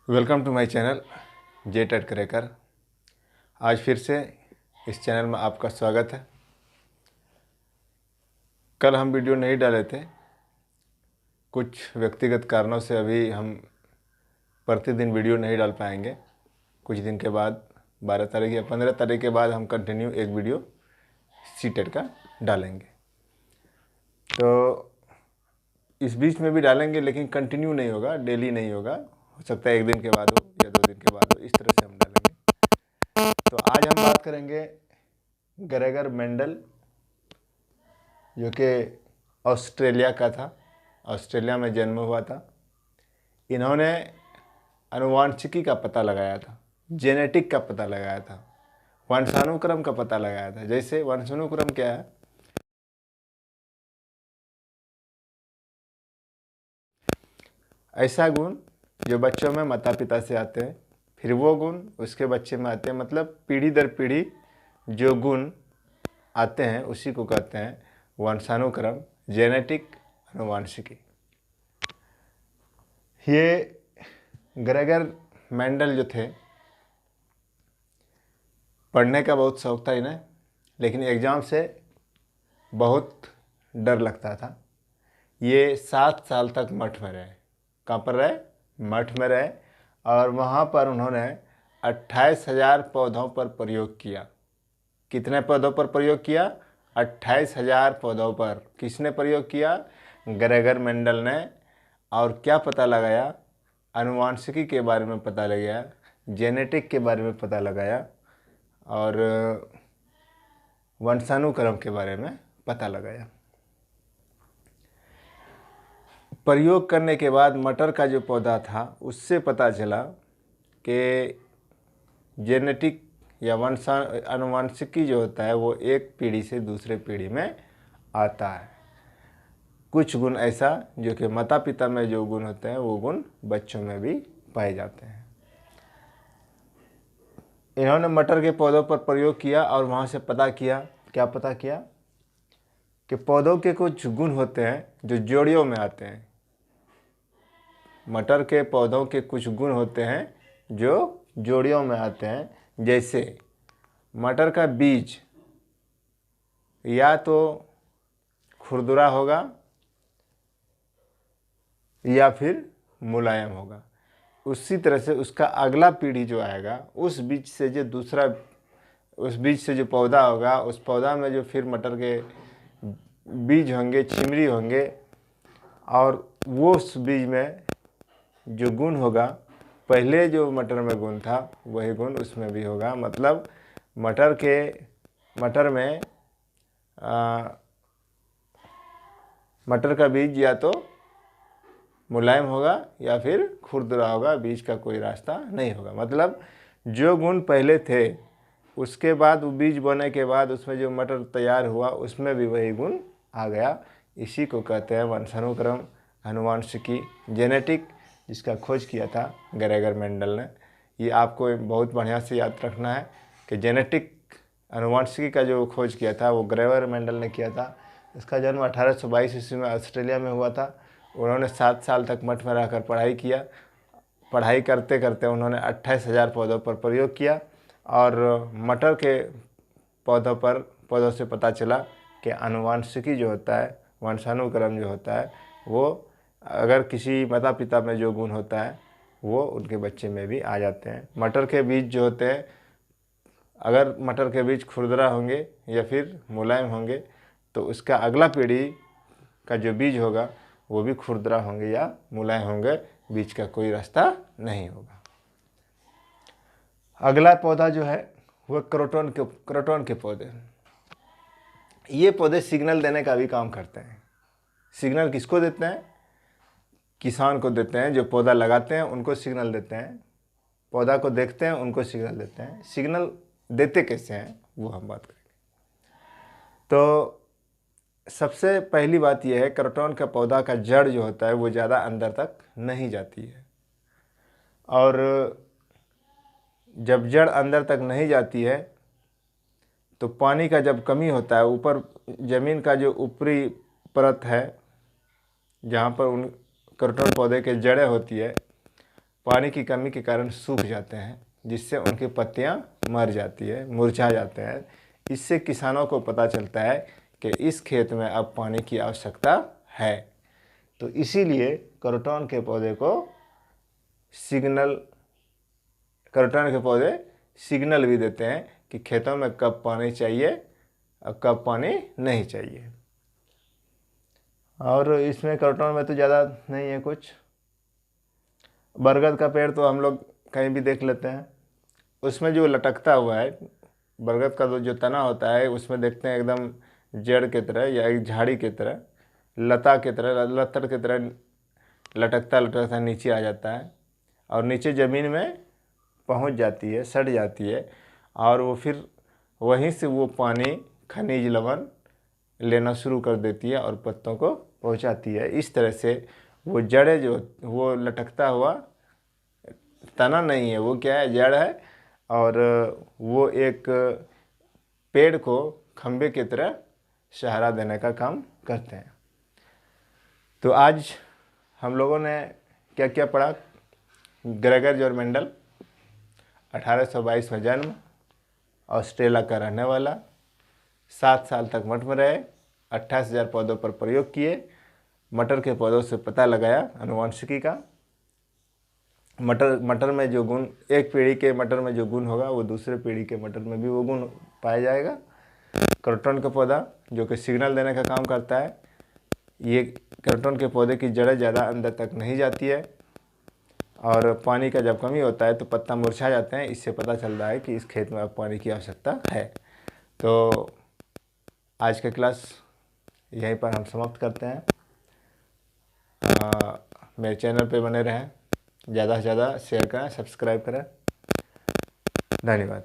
Welcome to my channel J Ted cracker. आज फिर से इस चैनल में आपका स्वागत है। कल हम वीडियो नहीं डाले थे, कुछ व्यक्तिगत कारणों से अभी हम प्रतिदिन वीडियो नहीं डाल पाएंगे। कुछ दिन के बाद 12 तारीख या 15 तारीख के बाद हम कंटिन्यू एक वीडियो सीटेड का डालेंगे। तो इस बीच में भी डालेंगे, लेकिन कंटिन्यू नहीं होगा, डेली नहीं होगा। हो सकता है एक दिन के बाद हो या 2 दिन के बाद हो, इस तरह से हम डालेंगे। तो आज हम बात करेंगे ग्रेगर मेंडल, जो कि ऑस्ट्रेलिया का था, ऑस्ट्रेलिया में जन्म हुआ था। इन्होंने आनुवांशिकी का पता लगाया था, जेनेटिक का पता लगाया था, वंशानुक्रम का पता लगाया था। जैसे वंशानुक्रम क्या है? ऐसा गुण जो बच्चों में माता पिता से आते हैं, फिर वो गुण उसके बच्चे में आते हैं। मतलब पीढ़ी दर पीढ़ी जो गुण आते हैं उसी को कहते हैं वंशानुक्रम, जेनेटिक, आनुवांशिकी। ये ग्रेगर मेंडल जो थे, पढ़ने का बहुत शौक था इन्हें, लेकिन एग्ज़ाम से बहुत डर लगता था। ये 7 साल तक मठ में रहे। कहाँ पर रहे? मठ में रहे। और वहाँ पर उन्होंने 28,000 पौधों पर प्रयोग किया। कितने पौधों पर प्रयोग किया? 28,000 पौधों पर। किसने प्रयोग किया? ग्रेगर मेंडल ने। और क्या पता लगाया? आनुवांशिकी के बारे में पता लगाया, जेनेटिक के बारे में पता लगाया, और वंशानुक्रम के बारे में पता लगाया। प्रयोग करने के बाद मटर का जो पौधा था, उससे पता चला कि जेनेटिक या आनुवांशिकी जो होता है वो एक पीढ़ी से दूसरे पीढ़ी में आता है। कुछ गुण ऐसा जो कि माता पिता में जो गुण होते हैं वो गुण बच्चों में भी पाए जाते हैं। इन्होंने मटर के पौधों पर प्रयोग किया और वहाँ से पता किया, क्या पता किया? कि पौधों के कुछ गुण होते हैं जो जोड़ियों में आते हैं। मटर के पौधों के कुछ गुण होते हैं जो जोड़ियों में आते हैं। जैसे मटर का बीज या तो खुरदुरा होगा या फिर मुलायम होगा। उसी तरह से उसका अगला पीढ़ी जो आएगा, उस बीज से जो पौधा होगा, उस पौधा में जो फिर मटर के बीज होंगे, छिमरी होंगे, और वो उस बीज में जो गुण होगा, पहले जो मटर में गुण था वही गुण उसमें भी होगा। मतलब मटर का बीज या तो मुलायम होगा या फिर खुरदुरा होगा, बीज का कोई रास्ता नहीं होगा। मतलब जो गुण पहले थे, उसके बाद वो बीज बोने के बाद उसमें जो मटर तैयार हुआ उसमें भी वही गुण आ गया। इसी को कहते हैं वंशानुक्रम, आनुवांशिकी, जेनेटिक, जिसका खोज किया था ग्रेगर मेंडल ने। ये आपको बहुत बढ़िया से याद रखना है कि जेनेटिक, आनुवांशिकी का जो खोज किया था वो ग्रेगर मेंडल ने किया था। इसका जन्म 1822 ईस्वी में ऑस्ट्रेलिया में हुआ था। उन्होंने 7 साल तक मठ में रहकर पढ़ाई किया। पढ़ाई करते करते उन्होंने 28,000 पौधों पर प्रयोग किया, और मटर के पौधों से पता चला कि आनुवांशिकी जो होता है, वंशानुक्रम जो होता है, वो अगर किसी माता पिता में जो गुण होता है वो उनके बच्चे में भी आ जाते हैं। मटर के बीज जो होते हैं, अगर मटर के बीज खुरदरा होंगे या फिर मुलायम होंगे, तो उसका अगला पीढ़ी का जो बीज होगा वो भी खुरदरा होंगे या मुलायम होंगे, बीज का कोई रास्ता नहीं होगा। अगला पौधा जो है वो क्रोटन के पौधे। ये पौधे सिग्नल देने का भी काम करते हैं। सिग्नल किसको देते हैं? किसान को देते हैं। जो पौधा लगाते हैं उनको सिग्नल देते हैं, पौधा को देखते हैं उनको सिग्नल देते हैं। सिग्नल देते कैसे हैं वो हम बात करेंगे। तो सबसे पहली बात यह है, क्रोटन का पौधा का जड़ जो होता है वो ज़्यादा अंदर तक नहीं जाती है, और जब जड़ अंदर तक नहीं जाती है तो पानी का जब कमी होता है, ऊपर ज़मीन का जो ऊपरी परत है जहाँ पर उन क्रोटन पौधे के जड़ें होती है, पानी की कमी के कारण सूख जाते हैं, जिससे उनकी पत्तियां मर जाती है, मुरझा जाते हैं। इससे किसानों को पता चलता है कि इस खेत में अब पानी की आवश्यकता है। तो इसीलिए क्रोटन के पौधे सिग्नल भी देते हैं कि खेतों में कब पानी चाहिए और कब पानी नहीं चाहिए। और इसमें क्रोटन में तो ज़्यादा नहीं है कुछ। बरगद का पेड़ तो हम लोग कहीं भी देख लेते हैं, उसमें जो लटकता हुआ है बरगद का जो तना होता है, उसमें देखते हैं एकदम जड़ की तरह या एक झाड़ी की तरह, लता की तरह, लतर की तरह लटकता लटकता नीचे आ जाता है और नीचे ज़मीन में पहुंच जाती है, सट जाती है, और वो फिर वहीं से वो पानी खनिज लवण लेना शुरू कर देती है और पत्तों को पहुंचाती है। इस तरह से वो जड़ें जो वो लटकता हुआ तना नहीं है, वो क्या है, जड़ है, और वो एक पेड़ को खंबे की तरह सहारा देने का काम करते हैं। तो आज हम लोगों ने क्या क्या पढ़ा। ग्रेगर जॉर्ज मेंडल, 1822 में जन्म, ऑस्ट्रेलिया का रहने वाला, 7 साल तक मठ में रहे, 28,000 पौधों पर प्रयोग किए, मटर के पौधों से पता लगाया आनुवंशिकी का। मटर में जो गुण, एक पीढ़ी के मटर में जो गुण होगा वो दूसरे पीढ़ी के मटर में भी वो गुण पाया जाएगा। क्रोटन का पौधा जो कि सिग्नल देने का काम करता है, ये क्रोटन के पौधे की जड़ें ज़्यादा अंदर तक नहीं जाती है, और पानी का जब कमी होता है तो पत्ता मुरझा जाते हैं। इससे पता चल रहा है कि इस खेत में अब पानी की आवश्यकता है। तो आज का क्लास यहीं पर हम समाप्त करते हैं। मेरे चैनल पे बने रहें, ज़्यादा से ज़्यादा शेयर करें, सब्सक्राइब करें। धन्यवाद।